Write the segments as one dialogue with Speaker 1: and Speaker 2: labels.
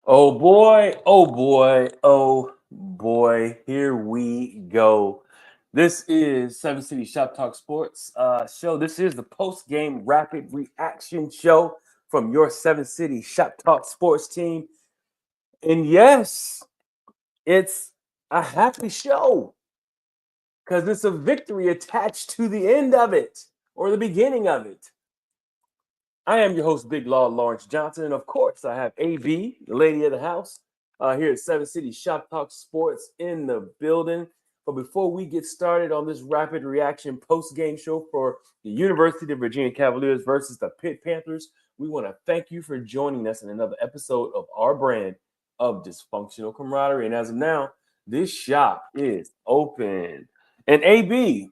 Speaker 1: Oh boy, oh boy, oh boy, here we go. This is Seven City Shop Talk Sports show. This is the post-game rapid reaction show from your Seven City Shop Talk Sports team. And yes, it's a happy show because it's a victory attached to the end of it or the beginning of it. I am your host, Big Law Lawrence Johnson, and of course, I have AB, the lady of the house, here at Seven City Shop Talk Sports in the building. But before we get started on this rapid reaction post-game show for the University of Virginia Cavaliers versus the Pitt Panthers, we want to thank you for joining us in another episode of our brand of dysfunctional camaraderie. And as of now, this shop is open. And AB,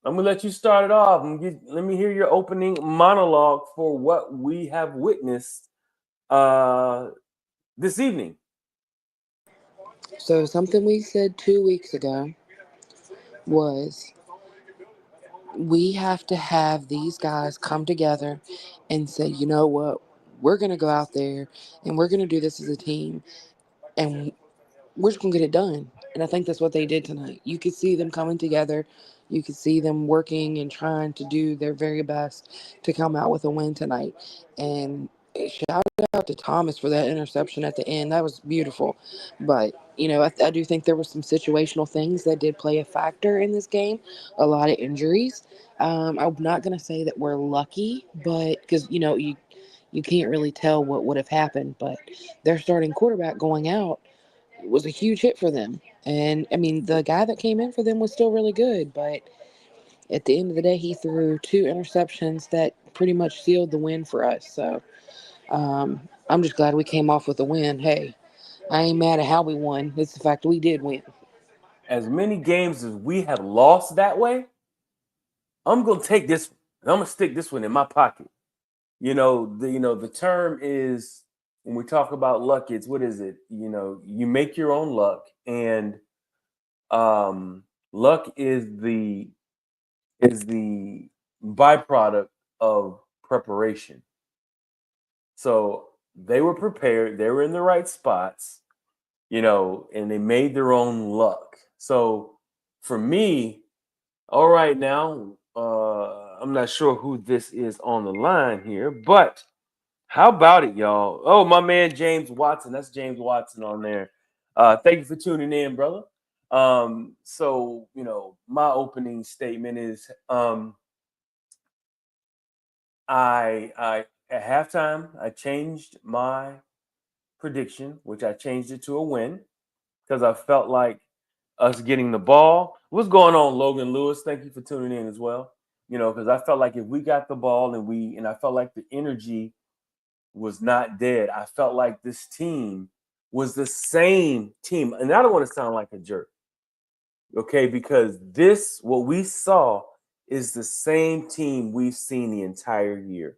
Speaker 1: I'm gonna let you start it off. Let me hear your opening monologue for what we have witnessed uh, this evening.
Speaker 2: So something we said 2 weeks ago was we have to have these guys come together and say, you know what, we're gonna go out there and we're gonna do this as a team and we're just gonna get it done. And I think that's what they did tonight. You could see them coming together. You could see them working and trying to do their very best to come out with a win tonight. And shout out to Thomas for that interception at the end. That was beautiful. But, I do think there were some situational things that did play a factor in this game. A lot of injuries. I'm not going to say that we're lucky, but because, you can't really tell what would have happened. But their starting quarterback going out was a huge hit for them. And I mean, the guy that came in for them was still really good, but at the end of the day, he threw two interceptions that pretty much sealed the win for us. So I'm just glad we came off with a win. Hey, I ain't mad at how we won. It's the fact that we did win.
Speaker 1: As many games as we have lost that way, I'm gonna take this. I'm gonna stick this one in my pocket. The term is when we talk about luck. It's what is it? You make your own luck, and luck is the byproduct of preparation. So they were prepared, they were in the right spots, and they made their own luck. So for me, all right now, I'm not sure who this is on the line here, but how about it, y'all? Oh, my man James Watson. That's James Watson on there. Thank you for tuning in, brother. So my opening statement is I at halftime I changed my prediction, which I changed it to a win because I felt like us getting the ball. What's going on, Logan Lewis? Thank you for tuning in as well. Because I felt like if we got the ball and I felt like the energy was not dead. I felt like this team was the same team. And I don't want to sound like a jerk, okay? Because what we saw is the same team we've seen the entire year.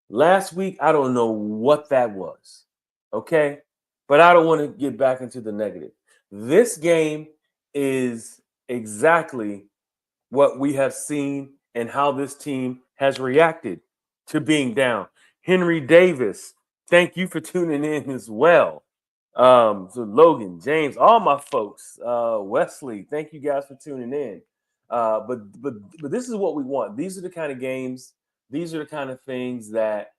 Speaker 1: Last week, I don't know what that was. Okay. But I don't want to get back into the negative. This game is exactly what we have seen and how this team has reacted to being down. Henry Davis, thank you for tuning in as well. So Logan, James, all my folks, Wesley, thank you guys for tuning in. But this is what we want. These are the kind of games. These are the kind of things that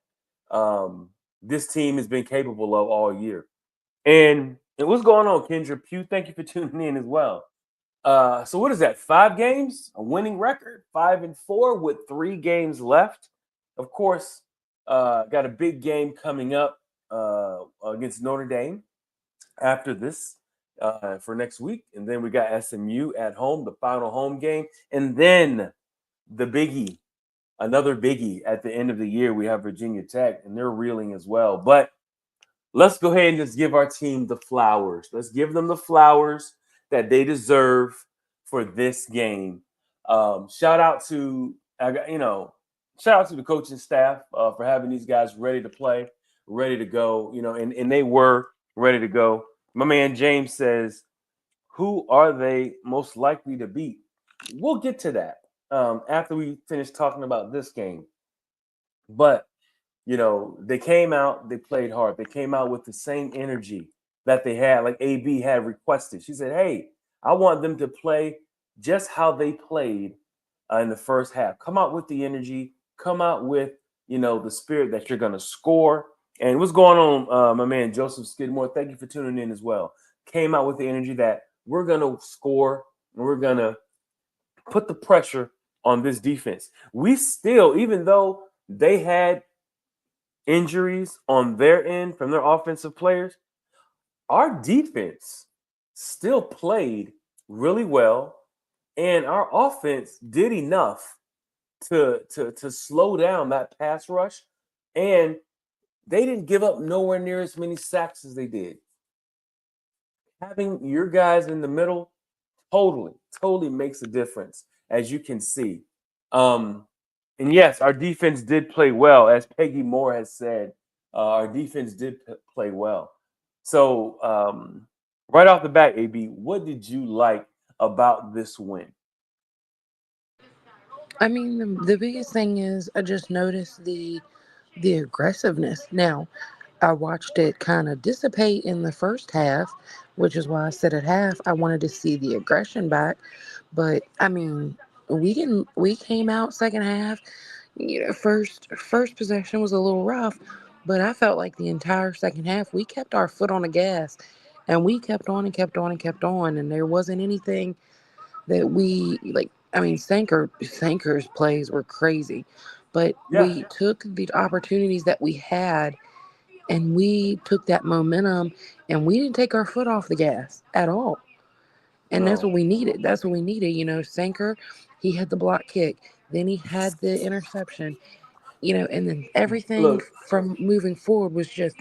Speaker 1: this team has been capable of all year. And what's going on, Kendra Pugh? Thank you for tuning in as well. So what is that? 5 games, a winning record, 5-4 with 3 games left. Of course, got a big game coming up against Notre Dame after this for next week, and then we got SMU at home, the final home game, and then the biggie, another biggie at the end of the year. We have Virginia Tech, and they're reeling as well. But let's go ahead and just give our team the flowers. Let's give them the flowers that they deserve for this game. Shout out to shout out to the coaching staff for having these guys ready to play, ready to go. And they were ready to go. My man James says, "Who are they most likely to beat?" We'll get to that after we finish talking about this game. But They came out, they played hard. They came out with the same energy that they had, like AB had requested. She said, "Hey, I want them to play just how they played in the first half. Come out with the energy. Come out with the spirit that you're going to score." And what's going on, my man Joseph Skidmore? Thank you for tuning in as well. Came out with the energy that we're going to score and we're going to put the pressure on this defense. We still, even though they had injuries on their end from their offensive players, our defense still played really well, and our offense did enough to slow down that pass rush, and they didn't give up nowhere near as many sacks as they did. Having your guys in the middle totally makes a difference, as you can see. Um, and yes, our defense did play well, as Peggy Moore has said. Our defense did play well. So, right off the bat, AB, what did you like about this win?
Speaker 2: I mean, the biggest thing is I just noticed the aggressiveness. Now, I watched it kind of dissipate in the first half, which is why I said at half I wanted to see the aggression back. But I mean, we didn't. We came out second half. First possession was a little rough, but I felt like the entire second half we kept our foot on the gas, and we kept on and kept on and kept on, and there wasn't anything that we like. I mean, Sanker's plays were crazy, but
Speaker 1: Yeah,
Speaker 2: we took the opportunities that we had, and we took that momentum, and we didn't take our foot off the gas at all. And that's
Speaker 1: no.
Speaker 2: what we needed. That's what we needed. Sanker, he had the block kick, then he had the interception. And then everything
Speaker 1: Look,
Speaker 2: from moving forward was just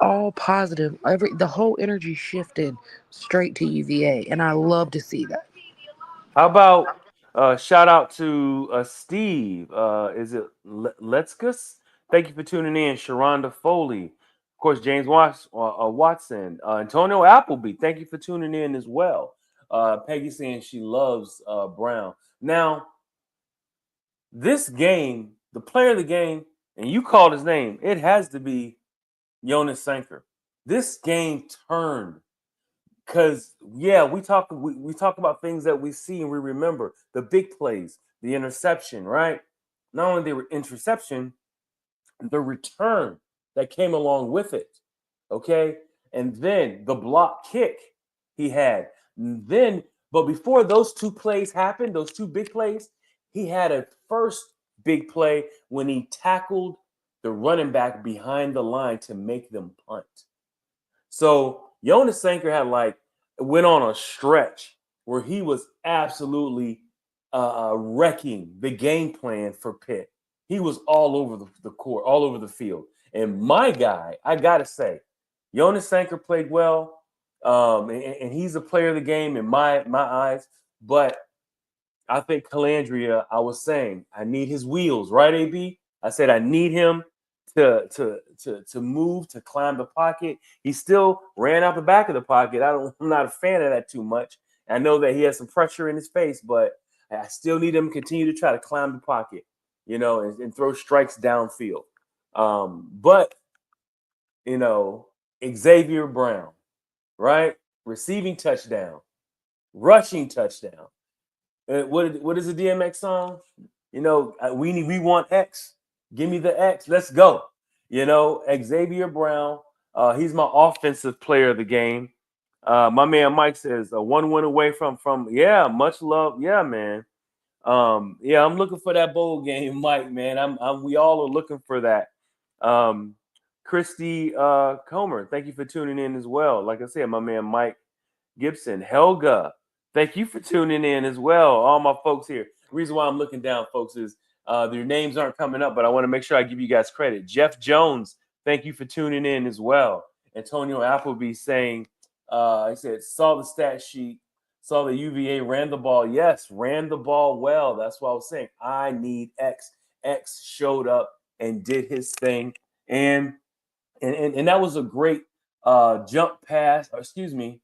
Speaker 2: all positive. The whole energy shifted straight to UVA, and I love to see that.
Speaker 1: how about shout out to Steve? Is it Let's Thank you for tuning in, Sharonda Foley. Of course, James Watson, Antonio Appleby. Thank you for tuning in as well. Peggy saying she loves Brown. Now, this game, the player of the game, and you called his name, it has to be Jonas Sanker. This game turned because we talk about things that we see and we remember the big plays, the interception, right? Not only the interception, the return that came along with it. Okay. And then the block kick he had. Then, but before those two plays happened, those two big plays, he had a first big play when he tackled the running back behind the line to make them punt. So Jonas Sanker had went on a stretch where he was absolutely wrecking the game plan for Pitt. He was all over the court, all over the field. And my guy, I gotta say, Jonas Sanker played well, and he's a player of the game in my eyes. But I think Calandria, I was saying, I need his wheels, right, AB? I said I need him to move, to climb the pocket. He still ran out the back of the pocket. I'm not a fan of that too much. I know that he has some pressure in his face, but I still need him to continue to try to climb the pocket, and throw strikes downfield. But Xavier Brown, right? Receiving touchdown, rushing touchdown. What is the DMX song? We want X. Give me the X. Let's go. Xavier Brown. He's my offensive player of the game. My man Mike says one win away from yeah, much love. Yeah, man. Yeah, I'm looking for that bowl game, Mike. Man, we all are looking for that. Um, Christy Comer, thank you for tuning in as well. Like I said, my man Mike Gibson, Helga, thank you for tuning in as well. All my folks here. The reason why I'm looking down, folks, is their names aren't coming up, but I want to make sure I give you guys credit. Jeff Jones, thank you for tuning in as well. Antonio Appleby saying, I said, saw the stat sheet, saw the UVA ran the ball. Yes, ran the ball well. That's what I was saying. I need X. X showed up and did his thing. And that was a great jump pass, or excuse me,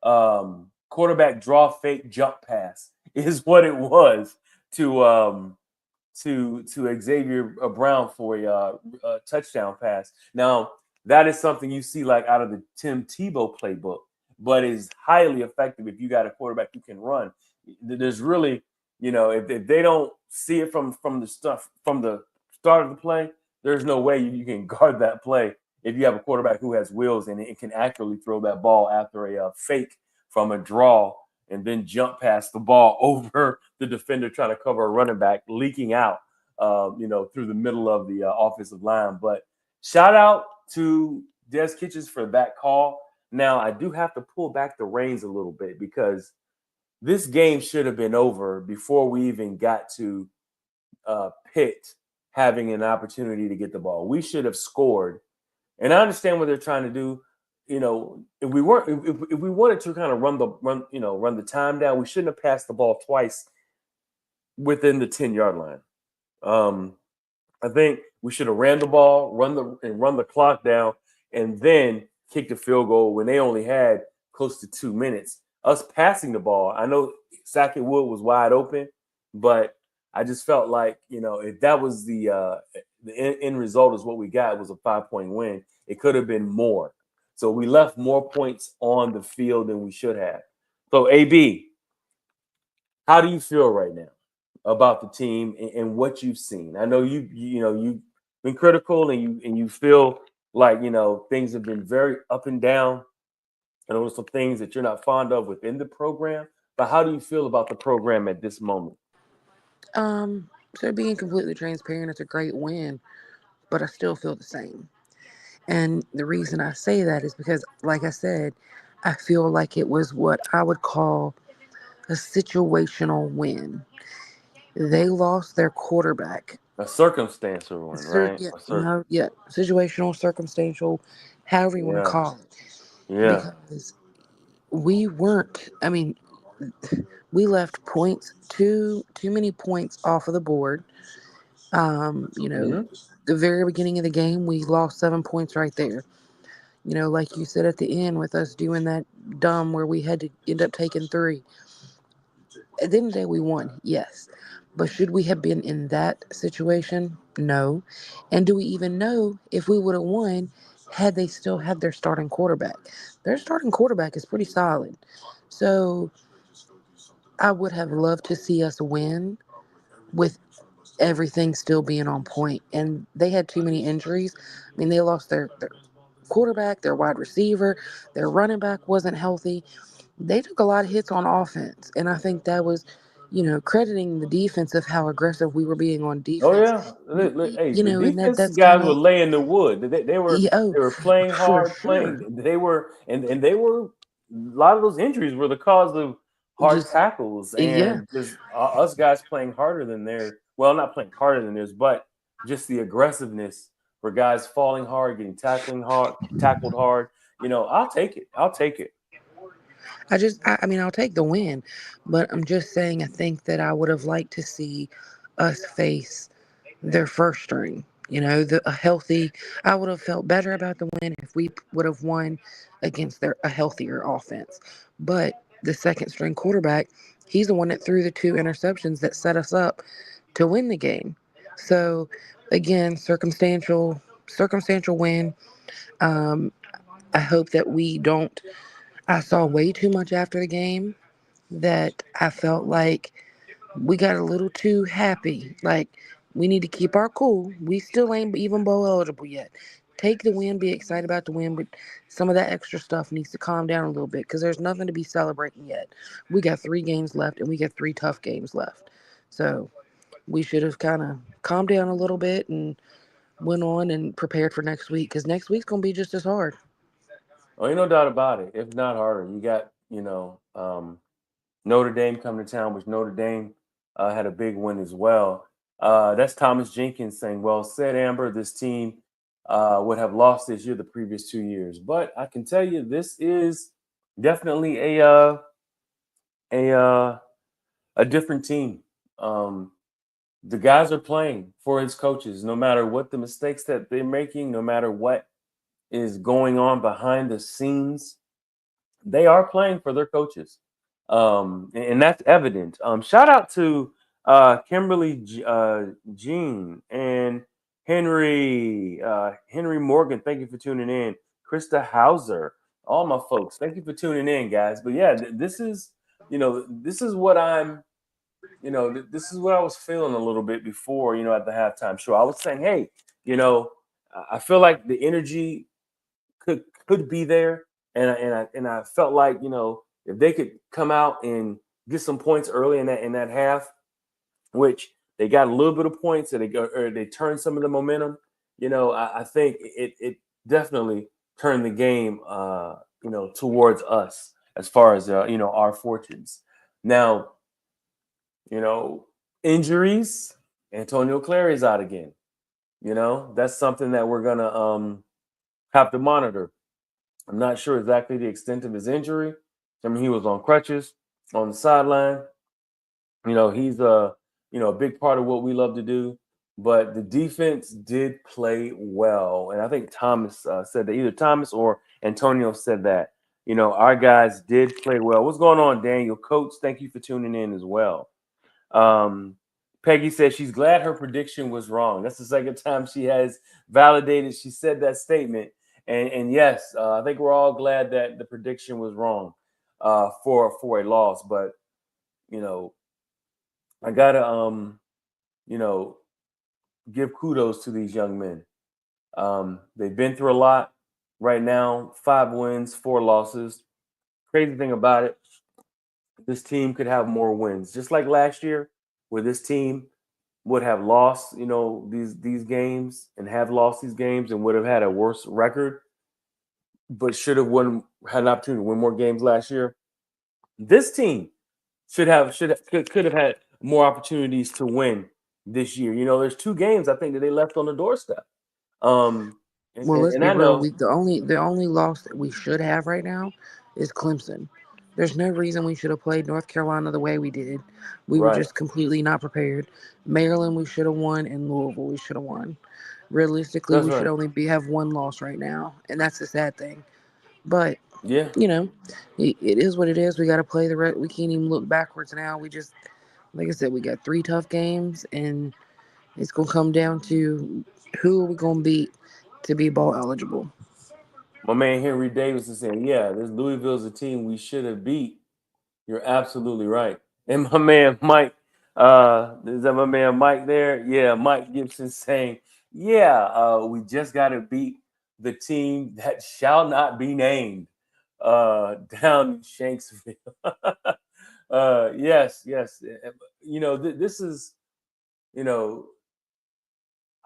Speaker 1: quarterback draw fake jump pass is what it was to to Xavier Brown for a touchdown pass. Now that is something you see like out of the Tim Tebow playbook, but is highly effective if you got a quarterback who can run. There's really, if they don't see it from the stuff from the start of the play, there's no way you can guard that play if you have a quarterback who has wheels and it can accurately throw that ball after a fake from a draw and then jump past the ball over the defender trying to cover a running back leaking out, through the middle of the offensive line. But shout out to Des Kitchens for that call. Now I do have to pull back the reins a little bit because this game should have been over before we even got to Pitt having an opportunity to get the ball. We should have scored, and I understand what they're trying to do. If we weren't, if we wanted to kind of run the time down, we shouldn't have passed the ball twice within the 10-yard line. I think we should have ran the ball, run the clock down, and then kick the field goal when they only had close to 2 minutes. Us passing the ball, I know Sackett Wood was wide open, but I just felt like if that was the end result is what we got, was a 5-point win. It could have been more. So we left more points on the field than we should have. So AB, how do you feel right now about the team and what you've seen? I know you've been critical and you feel like things have been very up and down. And there were some things that you're not fond of within the program. But how do you feel about the program at this moment?
Speaker 2: So being completely transparent, it's a great win, but I still feel the same. And the reason I say that is because, like I said, I feel like it was what I would call a situational win. They lost their quarterback.
Speaker 1: A circumstantial one, right?
Speaker 2: Yeah, yeah, situational, circumstantial, however you want to
Speaker 1: Yeah,
Speaker 2: call it.
Speaker 1: yeah.
Speaker 2: Because we weren't. I mean, we left points too many points off of the board. Um, you know,
Speaker 1: Hmm.
Speaker 2: the very beginning of the game, we lost 7 points right there. Like you said at the end with us doing that dumb where we had to end up taking three. At the end of the day, we won, yes. But should we have been in that situation? No. And do we even know if we would have won had they still had their starting quarterback? Their starting quarterback is pretty solid. So I would have loved to see us win with everything still being on point. And they had too many injuries. I mean, they lost their quarterback, their wide receiver, their running back wasn't healthy. They took a lot of hits on offense. And I think that was, crediting the defense of how aggressive we were being on
Speaker 1: Oh
Speaker 2: defense.
Speaker 1: yeah. Hey, the
Speaker 2: And
Speaker 1: defense
Speaker 2: that's
Speaker 1: guys
Speaker 2: kind
Speaker 1: were
Speaker 2: of,
Speaker 1: laying the wood. They were
Speaker 2: yeah, oh,
Speaker 1: they were playing
Speaker 2: for
Speaker 1: hard,
Speaker 2: sure.
Speaker 1: playing. They were and they were a lot of those injuries were the cause of hard
Speaker 2: Just,
Speaker 1: tackles
Speaker 2: yeah.
Speaker 1: and just us guys playing harder than their well, not playing harder than theirs, but just the aggressiveness for guys falling hard, getting tackled hard. I'll take it. I'll take it.
Speaker 2: I mean, I'll take the win, but I'm just saying, I think that I would have liked to see us face their first string. A healthy. I would have felt better about the win if we would have won against a healthier offense. But the second string quarterback, he's the one that threw the two interceptions that set us up to win the game. So again, circumstantial win. Um, I hope that we don't. I saw way too much after the game that I felt like we got a little too happy. Like, we need to keep our cool. We still ain't even bowl eligible yet. Take the win, be excited about the win, but some of that extra stuff needs to calm down a little bit because there's nothing to be celebrating yet. We got 3 games left and we got 3 tough games left. So we should have kind of calmed down a little bit and went on and prepared for next week because next week's going to be just as hard.
Speaker 1: Oh, ain't no doubt about it. If not harder, you got Notre Dame coming to town, which Notre Dame had a big win as well. That's Thomas Jenkins saying, "Well said, Amber. This team would have lost this year the previous 2 years, but I can tell you this is definitely a uh, a different team. Um, the guys are playing for his coaches, no matter what the mistakes that they're making, no matter what is going on behind the scenes. They are playing for their coaches, and that's evident. Shout out to Kimberly Jean and Henry Morgan, thank you for tuning in. Krista Hauser, all my folks, thank you for tuning in, guys. But yeah, this is, this is what I'm, this is what I was feeling a little bit before, at the halftime show. I was saying, hey, you know, I feel like the energy could be there, and I felt like, if they could come out and get some points early in that half, which they got a little bit of points, and they turned some of the momentum. I think it definitely turned the game, towards us as far as our fortunes. Now, you know, injuries. Antonio Clary's out again. That's something that we're gonna have to monitor. I'm not sure exactly the extent of his injury. I mean, he was on crutches on the sideline. He's a big part of what we love to do. But the defense did play well, and I think Thomas said that, either Thomas or Antonio said that. Our guys did play well. What's going on, Daniel? Coach, thank you for tuning in as well. Um, Peggy says she's glad her prediction was wrong. That's the second time she has validated. She said that statement, and yes, I think we're all glad that the prediction was wrong for a loss. But you know, I gotta you know, give kudos to these young men. They've been through a lot. Right now, 5 wins, 4 losses. Crazy thing about it, this team could have more wins, just like last year, where this team would have lost, these games, and have lost these games, and would have had a worse record, but should have had an opportunity to win more games last year. This team could have had more opportunities to win this year. There's 2 games I think that they left on the doorstep. Um, and,
Speaker 2: Well,
Speaker 1: and,
Speaker 2: let's
Speaker 1: and
Speaker 2: be
Speaker 1: I
Speaker 2: real.
Speaker 1: know,
Speaker 2: The only loss that we should have right now is Clemson. There's no reason we should have played North Carolina the way we did. We were
Speaker 1: right?
Speaker 2: just completely not prepared. Maryland we should have won, and Louisville we should have won. Realistically,
Speaker 1: That's
Speaker 2: we should
Speaker 1: right.
Speaker 2: only have one loss right now, and that's the sad thing. But
Speaker 1: Yeah.
Speaker 2: you know, it is what it is. We got to play the rest. We can't even look backwards now. We just, like I said, we got 3 tough games, and it's gonna come down to who are we gonna beat to be ball eligible.
Speaker 1: My man Henry Davis is saying, yeah, this Louisville's a team we should have beat. You're absolutely right. And my man Mike, is that my man Mike there? Yeah, Mike Gibson saying, yeah, we just got to beat the team that shall not be named down in Shanksville. Yes, yes. This is, you know,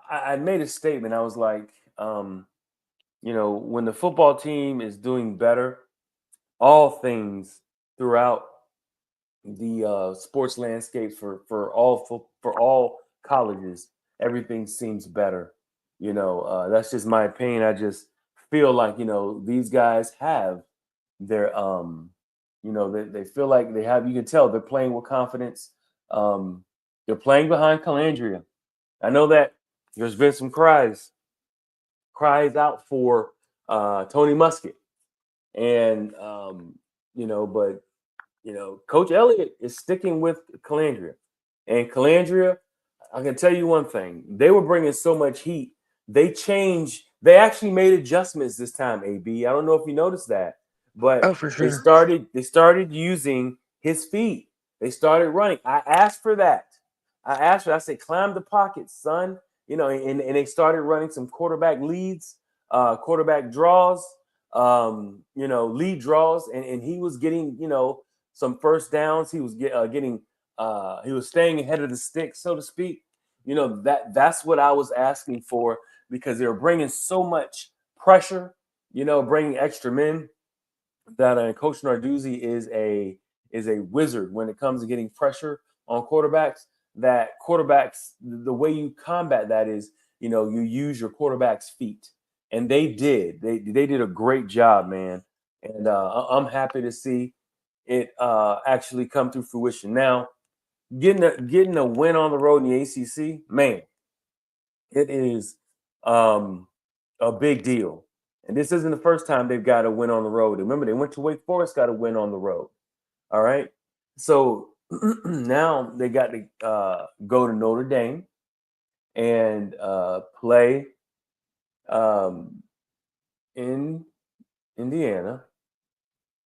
Speaker 1: I made a statement. I was like, when the football team is doing better, all things throughout the sports landscape for all colleges, everything seems better. That's just my opinion. I just feel like these guys have their they feel like they have. You can tell they're playing with confidence. Um, they're playing behind Calandria. I know that there's been some cries out for Tony Musket, and but Coach Elliott is sticking with Calandria. And Calandria, I can tell you one thing: they were bringing so much heat. They actually made adjustments this time. AB, I don't know if you noticed that, but
Speaker 2: Oh, for
Speaker 1: they
Speaker 2: sure.
Speaker 1: started using his feet. They started running. I asked for that. I said, climb the pocket, son. And they started running some quarterback leads, quarterback draws, lead draws, and he was getting, some first downs. He was getting, he was staying ahead of the stick, so to speak. That's what I was asking for, because they were bringing so much pressure. Bringing extra men. That Coach Narduzzi is a wizard when it comes to getting pressure on quarterbacks. That quarterbacks, the way you combat that is, you use your quarterback's feet, and they did. They did a great job, man. And I'm happy to see it actually come to fruition. Now, getting a win on the road in the ACC, man, it is a big deal. And this isn't the first time they've got a win on the road. Remember, they went to Wake Forest, got a win on the road. All right. So Now they got to go to Notre Dame and play um, in Indiana,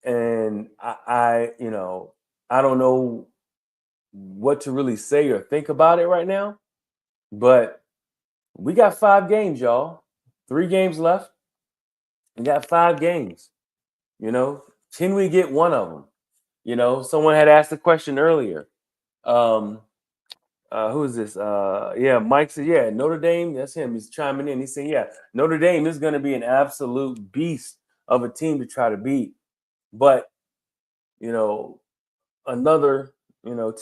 Speaker 1: and I don't know what to really say or think about it right now, but we got 5 games, y'all. 3 games left. We got 5 games. You know, can we get one of them? Someone had asked the question earlier. Um, who is this? Yeah, Mike said, yeah, Notre Dame. That's him. He's chiming in. He's saying, yeah, Notre Dame is going to be an absolute beast of a team to try to beat. But you know, another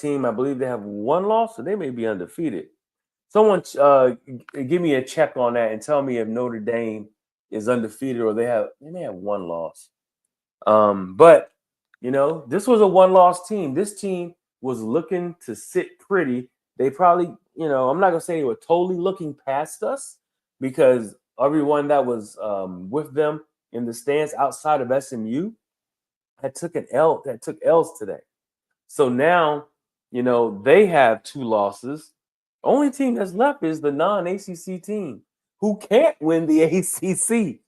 Speaker 1: team, I believe they have one loss, so they may be undefeated. Someone give me a check on that and tell me if Notre Dame is undefeated or they may have one loss. But this was a one-loss team. This team was looking to sit pretty. They probably, I'm not gonna say they were totally looking past us because everyone that was with them in the stands outside of SMU that took L's today. So now, they have 2 losses. Only team that's left is the non-ACC team who can't win the ACC.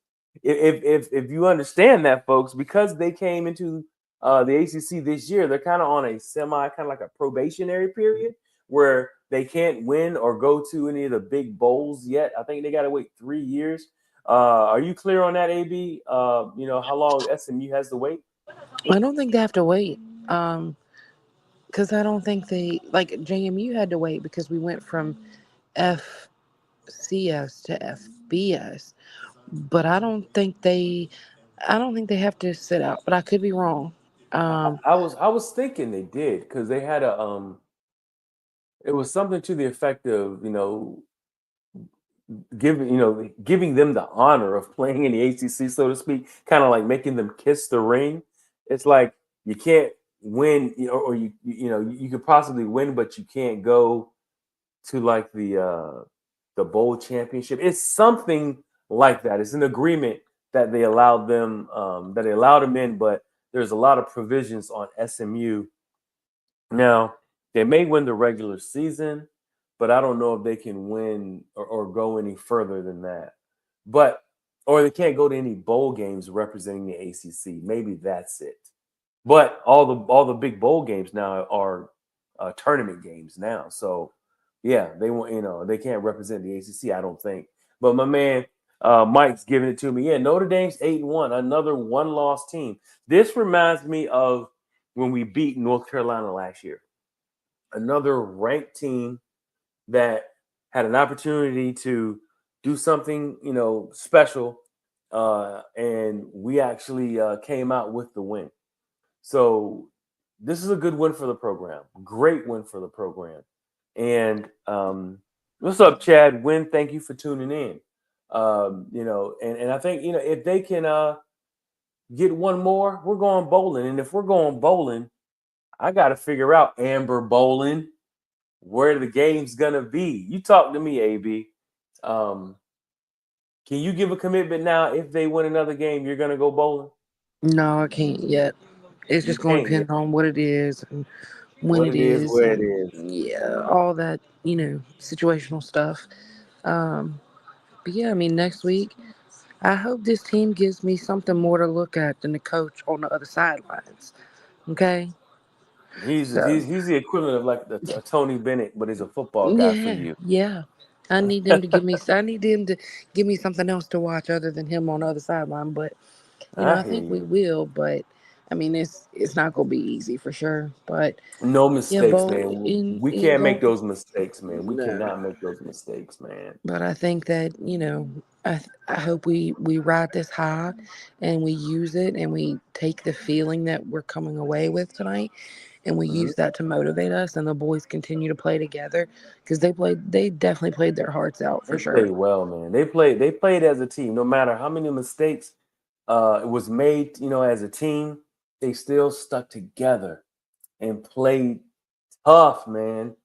Speaker 1: If you understand that, folks, because they came into the ACC this year, they're kind of on a kind of like a probationary period where they can't win or go to any of the big bowls yet. I think they got to wait 3 years. Are you clear on that, AB? How long SMU has to wait?
Speaker 2: I don't think they have to wait. Because I don't think they like JMU had to wait because we went from FCS to FBS. But I don't think they have to sit out. But I could be wrong. Um,
Speaker 1: I was thinking they did because they had a it was something to the effect of giving them the honor of playing in the ACC, so to speak, kind of like making them kiss the ring. It's like you can't win, or you could possibly win, but you can't go to like the bowl championship. It's something like that. It's an agreement that they allowed them in, but there's a lot of provisions on SMU now. They may win the regular season, but I don't know if they can win or go any further than that. But or they can't go to any bowl games representing the ACC. Maybe that's it. But all the big bowl games now are tournament games now. So yeah, they want they can't represent the ACC. I don't think. But my man Mike's giving it to me. Yeah, Notre Dame's 8-1, another one-loss team. This reminds me of when we beat North Carolina last year. Another ranked team that had an opportunity to do something, special, and we actually came out with the win. So this is a good win for the program. Great win for the program. And what's up, Chad? Win. Thank you for tuning in. And I think if they can get one more, we're going bowling. And if we're going bowling, I got to figure out Amber Bowling where the game's gonna be. You talk to me, AB. Um, can you give a commitment now? If they win another game, you're gonna go bowling.
Speaker 2: no, I can't yet. It's
Speaker 1: You
Speaker 2: just going to
Speaker 1: can't.
Speaker 2: depend on what it is and when
Speaker 1: What
Speaker 2: it
Speaker 1: it is,
Speaker 2: is,
Speaker 1: where it
Speaker 2: and
Speaker 1: is.
Speaker 2: yeah, all that situational stuff. Um, but yeah, I mean, next week I hope this team gives me something more to look at than the coach on the other sidelines. Okay, so
Speaker 1: He's the equivalent of like a Tony Bennett, but he's a football guy for
Speaker 2: yeah,
Speaker 1: you.
Speaker 2: yeah. I need them to give me. I need them to give me something else to watch other than him on the other sideline. But
Speaker 1: I
Speaker 2: I
Speaker 1: hear
Speaker 2: think we
Speaker 1: you.
Speaker 2: will. But I mean, it's not gonna be easy for sure. But
Speaker 1: No
Speaker 2: yeah,
Speaker 1: mistakes,
Speaker 2: bowl
Speaker 1: man. We
Speaker 2: in
Speaker 1: can't make
Speaker 2: going.
Speaker 1: those mistakes, man. We
Speaker 2: No,
Speaker 1: cannot make those mistakes, man.
Speaker 2: but I think that I hope we ride this high, and we use it, and we take the feeling that we're coming away with tonight, and we
Speaker 1: Mhm.
Speaker 2: use that to motivate us, and the boys continue to play together because they definitely played their hearts out
Speaker 1: They
Speaker 2: for
Speaker 1: played
Speaker 2: sure.
Speaker 1: well, man. They played as a team. No matter how many mistakes it was made, as a team, they still stuck together and played tough, man.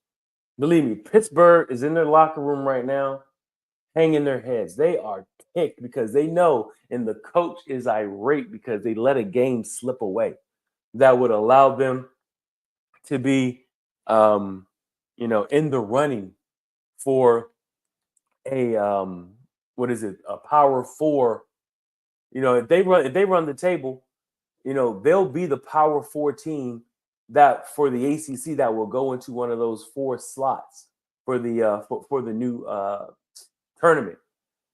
Speaker 1: Believe me, Pittsburgh is in their locker room right now, hanging their heads. They are ticked because they know, and the coach is irate because they let a game slip away that would allow them to be, um, in the running for a what is it, a Power Four. If they run the table, they'll be the Power Four team that for the ACC that will go into one of those four slots for the new tournament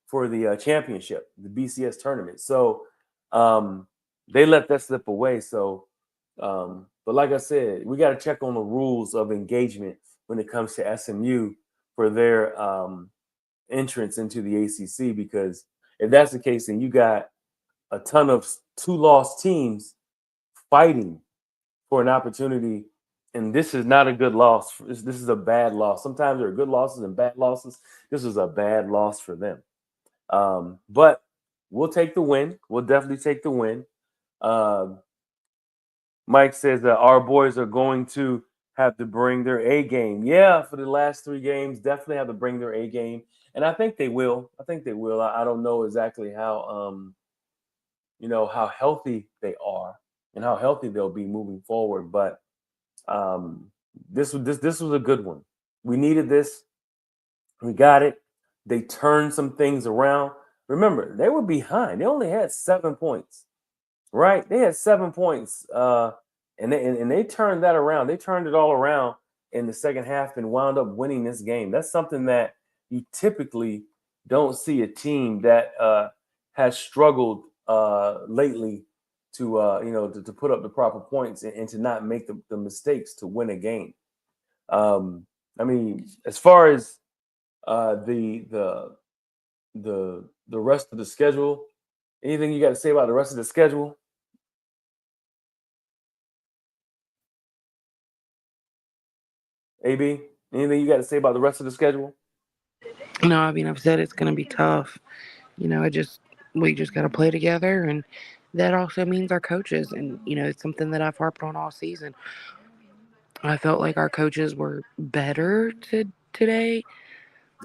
Speaker 1: for the championship, the BCS tournament. So they let that slip away. So, but like I said, we got to check on the rules of engagement when it comes to SMU for their entrance into the ACC, because if that's the case, then you got a ton of two lost teams fighting for an opportunity. And this is not a good loss. This is a bad loss. Sometimes there are good losses and bad losses. This was a bad loss for them. But we'll take the win. We'll definitely take the win. Um, Mike says that our boys are going to have to bring their A game. Yeah, for the last three games, definitely have to bring their A game, and I think they will. I think they will. I don't know exactly how healthy they are and how healthy they'll be moving forward. But um, this was a good one. We needed this. We got it. They turned some things around. Remember, they were behind. They only had 7 points, right? They had 7 points, and they turned that around. They turned it all around in the second half and wound up winning this game. That's something that you typically don't see a team that has struggled lately to put up the proper points and to not make the mistakes to win a game. Um, I mean, as far as the rest of the schedule, anything you got to say about the rest of the schedule? AB, anything you got to say about the rest of the schedule?
Speaker 2: No, I mean, I've said it's going to be tough. We just got to play together, and that also means our coaches. And it's something that I've harped on all season. I felt like our coaches were better today.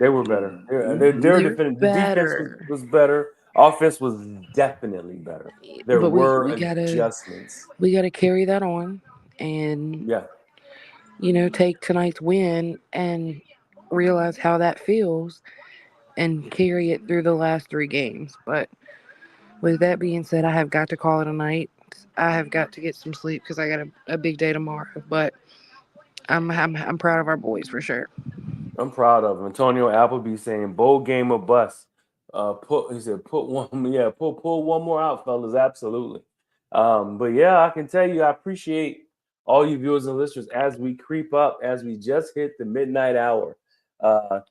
Speaker 1: They were better. They were
Speaker 2: They're
Speaker 1: defending. The defense was,
Speaker 2: better,
Speaker 1: was better. Offense was definitely better. There
Speaker 2: but we
Speaker 1: were
Speaker 2: we gotta
Speaker 1: adjustments.
Speaker 2: we gotta carry that on, and
Speaker 1: Yeah,
Speaker 2: take tonight's win and realize how that feels, and carry it through the last three games. But with that being said, I have got to call it a night. I have got to get some sleep because I got a big day tomorrow. But I'm proud of our boys for sure.
Speaker 1: I'm proud of him. Antonio Appleby saying bowl game or bust. He said put one, yeah, pull one more out, fellas. Absolutely. But yeah, I can tell you, I appreciate all you viewers and listeners as we creep up, as we just hit the midnight hour.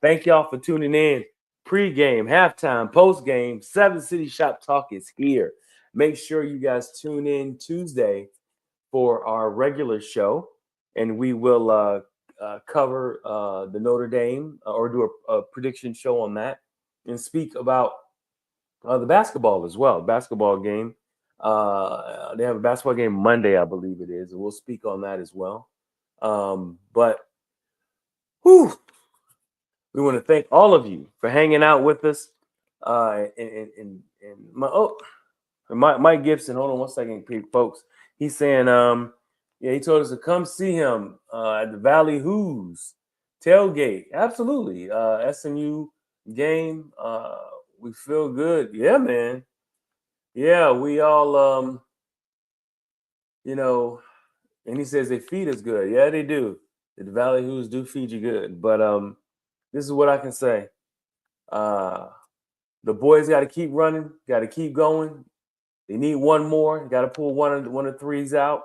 Speaker 1: Thank y'all for tuning in. Pre-game, halftime, post-game, Seven City Shop Talk is here. Make sure you guys tune in Tuesday for our regular show, and we will cover the Notre Dame or do a prediction show on that and speak about the basketball as well. Basketball game. They have a basketball game Monday, I believe it is, and we'll speak on that as well. But whew, we want to thank all of you for hanging out with us. Mike Gibson, hold on one second, folks. He's saying, yeah, he told us to come see him at the Valley Who's tailgate. Absolutely. SMU game. We feel good. Yeah, man. Yeah, we all, you know, and he says they feed us good. Yeah, they do. The Valley Who's do feed you good. But this is what I can say. Uh, the boys got to keep running, got to keep going. They need one more. Got to pull one of the threes out,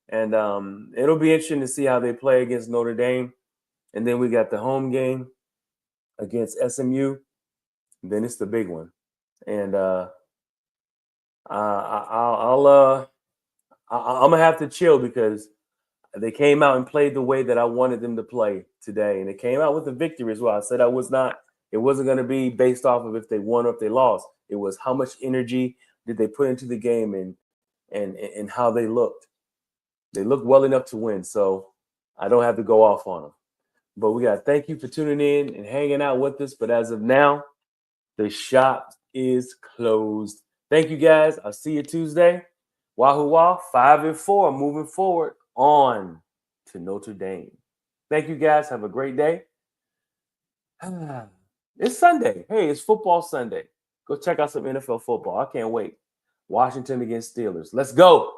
Speaker 1: and it'll be interesting to see how they play against Notre Dame. And then we got the home game against SMU. And then it's the big one, and I'm gonna have to chill because they came out and played the way that I wanted them to play today, and they came out with a victory as well. I said it wasn't going to be based off of if they won or if they lost. It was how much energy did they put into the game and how they looked. They looked well enough to win, so I don't have to go off on them. But we got to thank you for tuning in and hanging out with us. But as of now, the shop is closed. Thank you guys. I'll see you Tuesday. Wahoo Wah, 5-4, moving forward on to Notre Dame. Thank you guys. Have a great day. It's Sunday. Hey, it's football Sunday. Go check out some NFL football. I can't wait. Washington against Steelers. Let's go.